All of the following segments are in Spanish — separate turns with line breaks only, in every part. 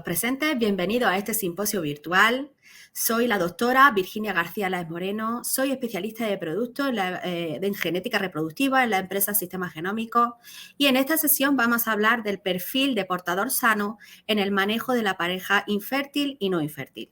presentes, bienvenidos a este simposio virtual. Soy la doctora Virginia García Láez Moreno, soy especialista de productos en genética reproductiva en la empresa Sistemas Genómicos y en esta sesión vamos a hablar del perfil de portador sano en el manejo de la pareja infértil y no infértil.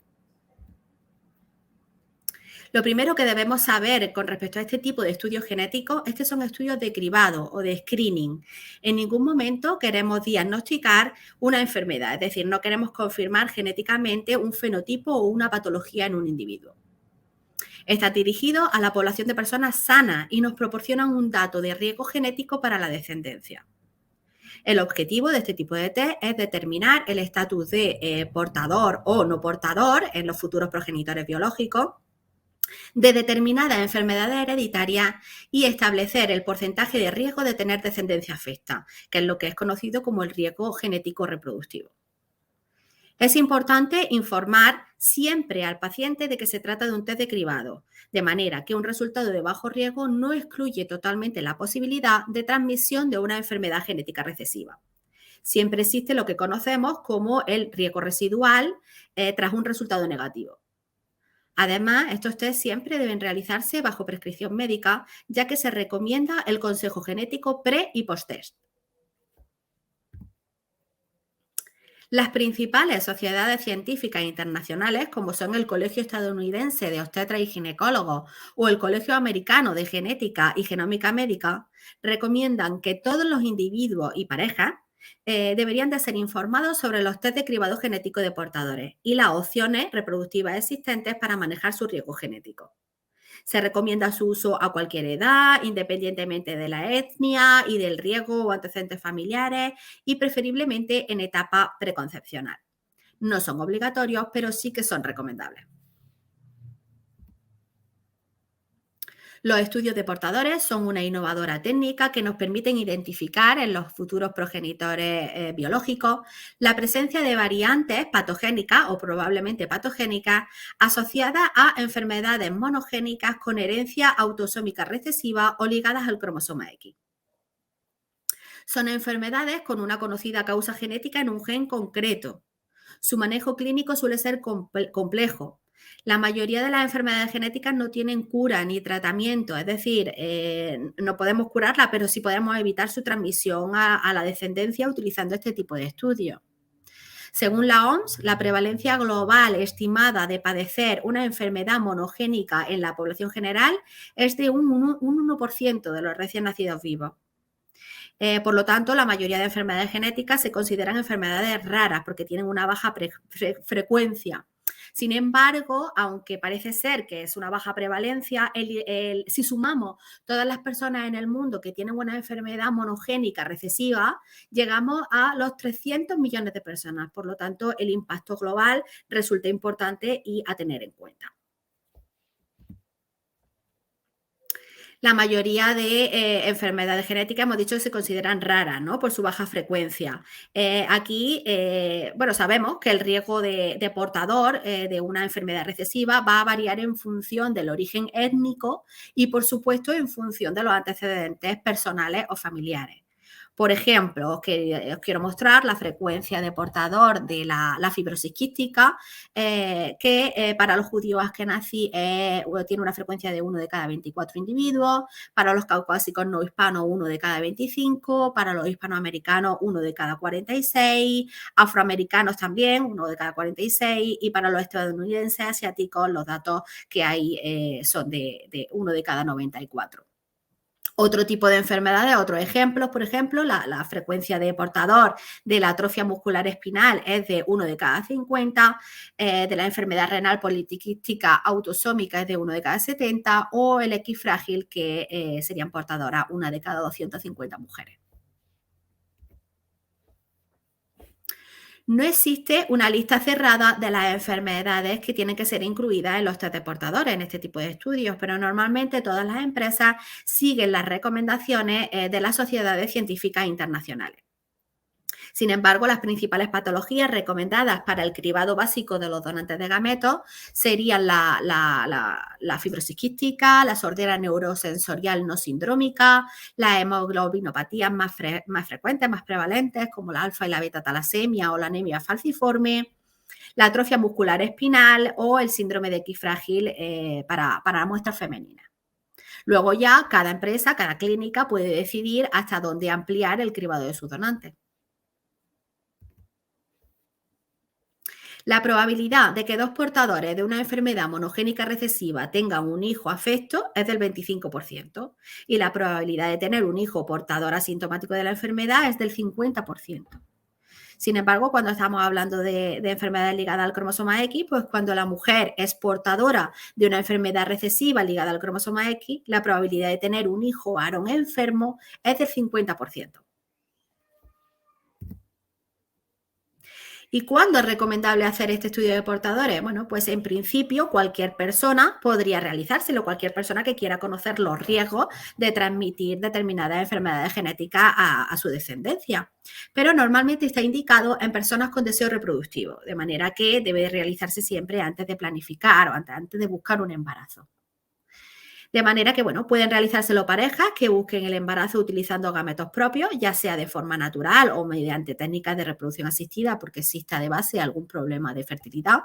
Lo primero que debemos saber con respecto a este tipo de estudios genéticos es que son estudios de cribado o de screening. En ningún momento queremos diagnosticar una enfermedad, es decir, no queremos confirmar genéticamente un fenotipo o una patología en un individuo. Está dirigido a la población de personas sanas y nos proporcionan un dato de riesgo genético para la descendencia. El objetivo de este tipo de test es determinar el estatus de portador o no portador en los futuros progenitores biológicos de determinadas enfermedades hereditarias y establecer el porcentaje de riesgo de tener descendencia afecta, que es lo que es conocido como el riesgo genético reproductivo. Es importante informar siempre al paciente de que se trata de un test de cribado, de manera que un resultado de bajo riesgo no excluye totalmente la posibilidad de transmisión de una enfermedad genética recesiva. Siempre existe lo que conocemos como el riesgo residual tras un resultado negativo. Además, estos test siempre deben realizarse bajo prescripción médica, ya que se recomienda el consejo genético pre y post-test. Las principales sociedades científicas internacionales, como son el Colegio Estadounidense de Obstetras y Ginecólogos o el Colegio Americano de Genética y Genómica Médica, recomiendan que todos los individuos y parejas deberían de ser informados sobre los test de cribado genético de portadores y las opciones reproductivas existentes para manejar su riesgo genético. Se recomienda su uso a cualquier edad, independientemente de la etnia y del riesgo o antecedentes familiares y preferiblemente en etapa preconcepcional. No son obligatorios, pero sí que son recomendables. Los estudios de portadores son una innovadora técnica que nos permiten identificar en los futuros progenitores biológicos la presencia de variantes patogénicas o probablemente patogénicas asociadas a enfermedades monogénicas con herencia autosómica recesiva o ligadas al cromosoma X. Son enfermedades con una conocida causa genética en un gen concreto. Su manejo clínico suele ser complejo. La mayoría de las enfermedades genéticas no tienen cura ni tratamiento, es decir, no podemos curarla, pero sí podemos evitar su transmisión a la descendencia utilizando este tipo de estudios. Según la OMS, la prevalencia global estimada de padecer una enfermedad monogénica en la población general es de un 1% de los recién nacidos vivos. Por lo tanto, la mayoría de enfermedades genéticas se consideran enfermedades raras porque tienen una baja frecuencia. Sin embargo, aunque parece ser que es una baja prevalencia, si sumamos todas las personas en el mundo que tienen una enfermedad monogénica recesiva, llegamos a los 300 millones de personas. Por lo tanto, el impacto global resulta importante y a tener en cuenta. La mayoría de enfermedades genéticas hemos dicho que se consideran raras, ¿no? Por su baja frecuencia. Aquí, sabemos que el riesgo de portador de una enfermedad recesiva va a variar en función del origen étnico y, por supuesto, en función de los antecedentes personales o familiares. Por ejemplo, os quiero mostrar la frecuencia de portador de la fibrosis quística, que para los judíos askenazí tiene una frecuencia de 1 de cada 24 individuos, para los caucásicos no hispanos 1 de cada 25, para los hispanoamericanos 1 de cada 46, afroamericanos también 1 de cada 46 y para los estadounidenses asiáticos los datos que hay son de 1 de cada 94. Otro tipo de enfermedades, otros ejemplos, por ejemplo, la frecuencia de portador de la atrofia muscular espinal es de 1 de cada 50, de la enfermedad renal poliquística autosómica es de 1 de cada 70 o el X frágil que serían portadoras 1 de cada 250 mujeres. No existe una lista cerrada de las enfermedades que tienen que ser incluidas en los test de portadores en este tipo de estudios, pero normalmente todas las empresas siguen las recomendaciones de las sociedades científicas internacionales. Sin embargo, las principales patologías recomendadas para el cribado básico de los donantes de gametos serían la fibrosis quística, la sordera neurosensorial no sindrómica, las hemoglobinopatías más frecuentes, más prevalentes, como la alfa y la beta talasemia o la anemia falciforme, la atrofia muscular espinal o el síndrome de X frágil para muestras femeninas. Luego ya cada empresa, cada clínica puede decidir hasta dónde ampliar el cribado de sus donantes. La probabilidad de que dos portadores de una enfermedad monogénica recesiva tengan un hijo afecto es del 25% y la probabilidad de tener un hijo portador asintomático de la enfermedad es del 50%. Sin embargo, cuando estamos hablando de enfermedades ligadas al cromosoma X, pues cuando la mujer es portadora de una enfermedad recesiva ligada al cromosoma X, la probabilidad de tener un hijo varón enfermo es del 50%. ¿Y cuándo es recomendable hacer este estudio de portadores? Bueno, pues en principio cualquier persona podría realizárselo, cualquier persona que quiera conocer los riesgos de transmitir determinadas enfermedades genéticas a su descendencia. Pero normalmente está indicado en personas con deseo reproductivo, de manera que debe realizarse siempre antes de planificar o antes de buscar un embarazo. De manera que, bueno, pueden realizárselo parejas que busquen el embarazo utilizando gametos propios, ya sea de forma natural o mediante técnicas de reproducción asistida, porque exista de base algún problema de fertilidad.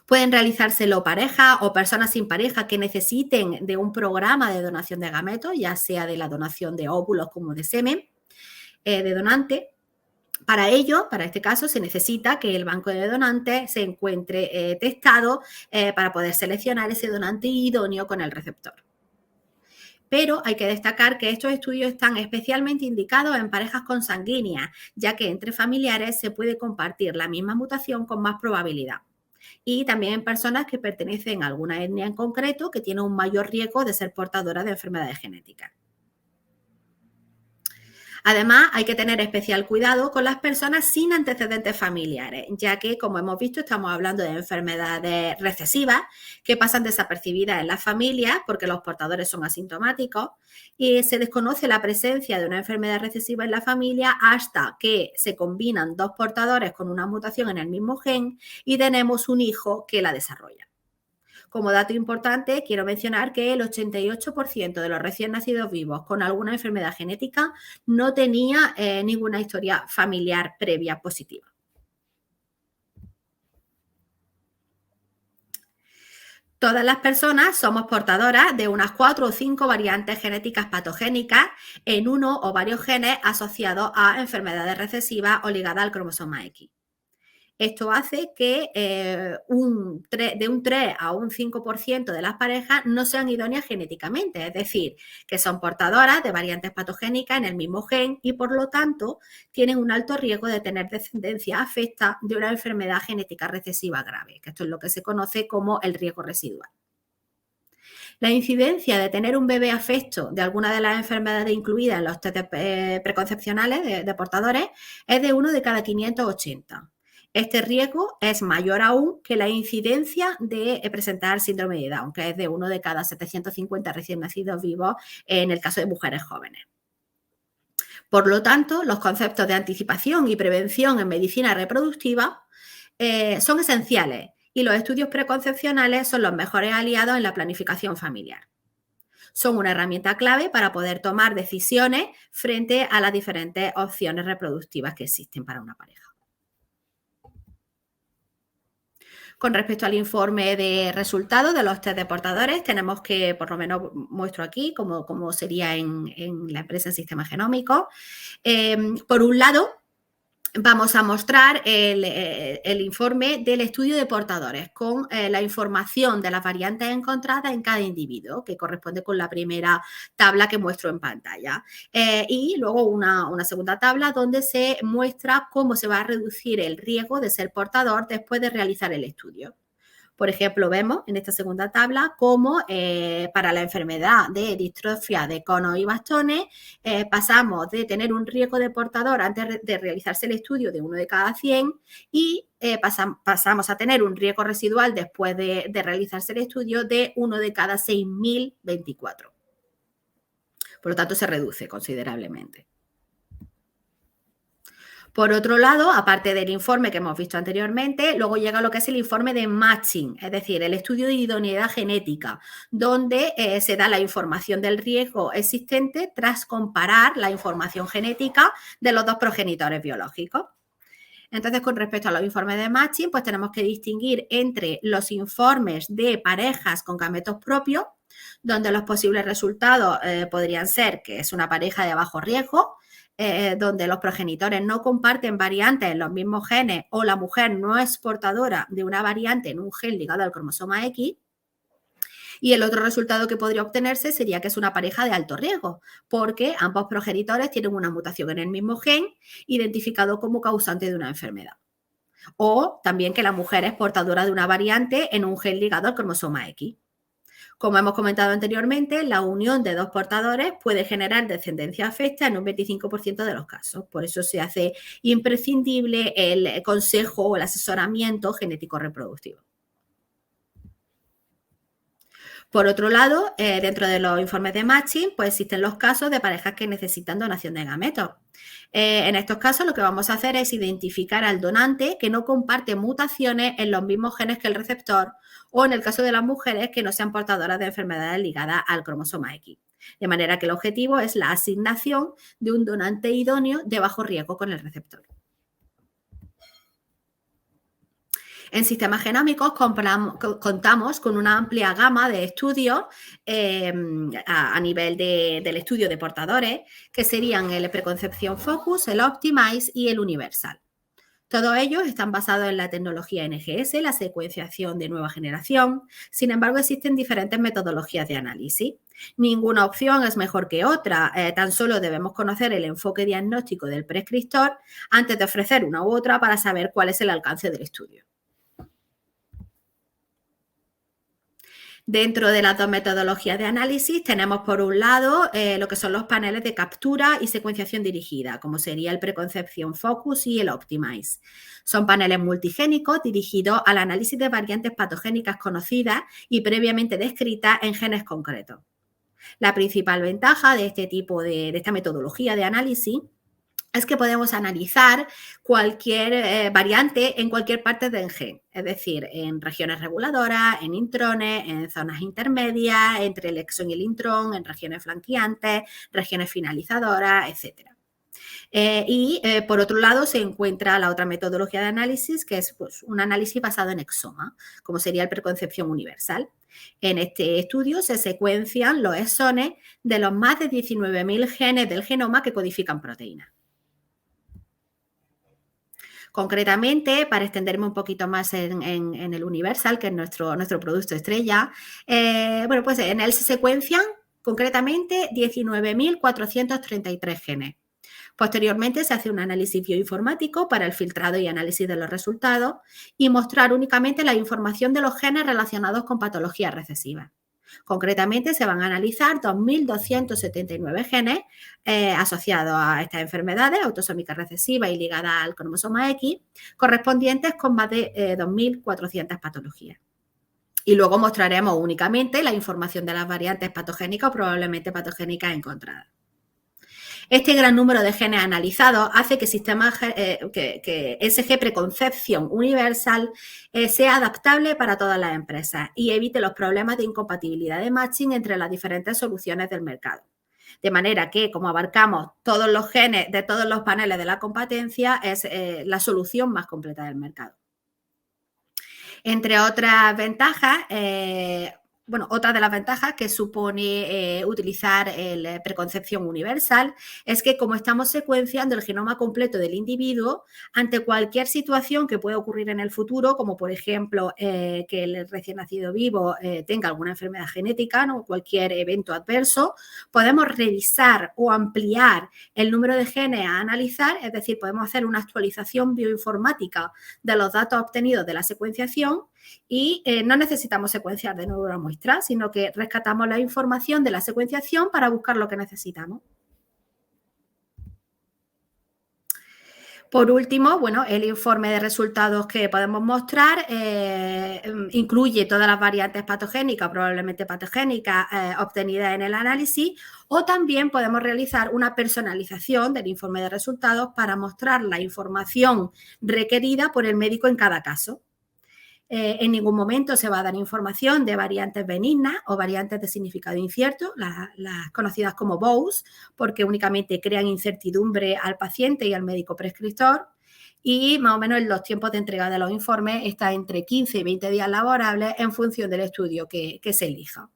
Pueden realizárselo parejas o personas sin pareja que necesiten de un programa de donación de gametos, ya sea de la donación de óvulos como de semen de donante. Para ello, para este caso, se necesita que el banco de donantes se encuentre testado para poder seleccionar ese donante idóneo con el receptor. Pero hay que destacar que estos estudios están especialmente indicados en parejas consanguíneas, ya que entre familiares se puede compartir la misma mutación con más probabilidad. Y también en personas que pertenecen a alguna etnia en concreto que tiene un mayor riesgo de ser portadora de enfermedades genéticas. Además, hay que tener especial cuidado con las personas sin antecedentes familiares, ya que, como hemos visto, estamos hablando de enfermedades recesivas que pasan desapercibidas en las familias porque los portadores son asintomáticos y se desconoce la presencia de una enfermedad recesiva en la familia hasta que se combinan dos portadores con una mutación en el mismo gen y tenemos un hijo que la desarrolla. Como dato importante, quiero mencionar que el 88% de los recién nacidos vivos con alguna enfermedad genética no tenía ninguna historia familiar previa positiva. Todas las personas somos portadoras de unas 4 o 5 variantes genéticas patogénicas en uno o varios genes asociados a enfermedades recesivas o ligadas al cromosoma X. Esto hace que de un 3 a un 5% de las parejas no sean idóneas genéticamente, es decir, que son portadoras de variantes patogénicas en el mismo gen y por lo tanto tienen un alto riesgo de tener descendencia afecta de una enfermedad genética recesiva grave, que esto es lo que se conoce como el riesgo residual. La incidencia de tener un bebé afecto de alguna de las enfermedades incluidas en los test preconcepcionales de portadores es de 1 de cada 580. Este riesgo es mayor aún que la incidencia de presentar síndrome de Down, que es de 1 de cada 750 recién nacidos vivos en el caso de mujeres jóvenes. Por lo tanto, los conceptos de anticipación y prevención en medicina reproductiva son esenciales y los estudios preconcepcionales son los mejores aliados en la planificación familiar. Son una herramienta clave para poder tomar decisiones frente a las diferentes opciones reproductivas que existen para una pareja. Con respecto al informe de resultados de los test de portadores, tenemos que, por lo menos muestro aquí, cómo sería en la empresa en sistema genómico. Por un lado, vamos a mostrar el informe del estudio de portadores con la información de las variantes encontradas en cada individuo, que corresponde con la primera tabla que muestro en pantalla. Y luego una segunda tabla donde se muestra cómo se va a reducir el riesgo de ser portador después de realizar el estudio. Por ejemplo, vemos en esta segunda tabla cómo para la enfermedad de distrofia de conos y bastones pasamos de tener un riesgo de portador antes de realizarse el estudio de 1 de cada 100 y pasamos a tener un riesgo residual después de realizarse el estudio de 1 de cada 6.024. Por lo tanto, se reduce considerablemente. Por otro lado, aparte del informe que hemos visto anteriormente, luego llega lo que es el informe de matching, es decir, el estudio de idoneidad genética, donde se da la información del riesgo existente tras comparar la información genética de los dos progenitores biológicos. Entonces, con respecto a los informes de matching, pues tenemos que distinguir entre los informes de parejas con gametos propios, donde los posibles resultados podrían ser que es una pareja de bajo riesgo, donde los progenitores no comparten variantes en los mismos genes o la mujer no es portadora de una variante en un gen ligado al cromosoma X. Y el otro resultado que podría obtenerse sería que es una pareja de alto riesgo, porque ambos progenitores tienen una mutación en el mismo gen identificado como causante de una enfermedad. O también que la mujer es portadora de una variante en un gen ligado al cromosoma X. Como hemos comentado anteriormente, la unión de dos portadores puede generar descendencia afecta en un 25% de los casos. Por eso se hace imprescindible el consejo o el asesoramiento genético reproductivo. Por otro lado, dentro de los informes de matching, pues existen los casos de parejas que necesitan donación de gametos. En estos casos, lo que vamos a hacer es identificar al donante que no comparte mutaciones en los mismos genes que el receptor, o en el caso de las mujeres que no sean portadoras de enfermedades ligadas al cromosoma X. De manera que el objetivo es la asignación de un donante idóneo de bajo riesgo con el receptor. En sistemas genómicos contamos con una amplia gama de estudios a nivel del estudio de portadores, que serían el Preconcepción Focus, el Optimize y el Universal. Todos ellos están basados en la tecnología NGS, la secuenciación de nueva generación. Sin embargo, existen diferentes metodologías de análisis. Ninguna opción es mejor que otra, tan solo debemos conocer el enfoque diagnóstico del prescriptor antes de ofrecer una u otra para saber cuál es el alcance del estudio. Dentro de las dos metodologías de análisis tenemos por un lado lo que son los paneles de captura y secuenciación dirigida, como sería el Preconcepción Focus y el Optimize. Son paneles multigénicos dirigidos al análisis de variantes patogénicas conocidas y previamente descritas en genes concretos. La principal ventaja de este tipo de esta metodología de análisis es que podemos analizar cualquier variante en cualquier parte del gen, es decir, en regiones reguladoras, en intrones, en zonas intermedias, entre el exón y el intrón, en regiones flanqueantes, regiones finalizadoras, etc. Por otro lado, se encuentra la otra metodología de análisis, que es pues, un análisis basado en exoma, como sería el Preconcepción Universal. En este estudio se secuencian los exones de los más de 19.000 genes del genoma que codifican proteínas. Concretamente, para extenderme un poquito más en el Universal, que es nuestro producto estrella, pues en él se secuencian concretamente 19.433 genes. Posteriormente se hace un análisis bioinformático para el filtrado y análisis de los resultados y mostrar únicamente la información de los genes relacionados con patologías recesivas. Concretamente, se van a analizar 2.279 genes asociados a estas enfermedades autosómicas recesivas y ligadas al cromosoma X, correspondientes con más de 2.400 patologías. Y luego mostraremos únicamente la información de las variantes patogénicas o probablemente patogénicas encontradas. Este gran número de genes analizados hace que SG Preconcepción Universal sea adaptable para todas las empresas y evite los problemas de incompatibilidad de matching entre las diferentes soluciones del mercado. De manera que, como abarcamos todos los genes de todos los paneles de la competencia, es la solución más completa del mercado. Entre otras ventajas, otra de las ventajas que supone utilizar el Preconcepción Universal es que como estamos secuenciando el genoma completo del individuo, ante cualquier situación que pueda ocurrir en el futuro, como por ejemplo que el recién nacido vivo tenga alguna enfermedad genética, ¿no? Cualquier evento adverso, podemos revisar o ampliar el número de genes a analizar, es decir, podemos hacer una actualización bioinformática de los datos obtenidos de la secuenciación y no necesitamos secuenciar de nuevo la muestra, sino que rescatamos la información de la secuenciación para buscar lo que necesitamos. Por último, bueno, el informe de resultados que podemos mostrar incluye todas las variantes patogénicas o probablemente patogénicas obtenidas en el análisis, o también podemos realizar una personalización del informe de resultados para mostrar la información requerida por el médico en cada caso. En ningún momento se va a dar información de variantes benignas o variantes de significado incierto, las conocidas como BOWS, porque únicamente crean incertidumbre al paciente y al médico prescriptor. Y más o menos los tiempos de entrega de los informes están entre 15 y 20 días laborables en función del estudio que se elija.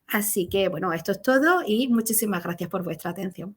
Así que, bueno, esto es todo y muchísimas gracias por vuestra atención.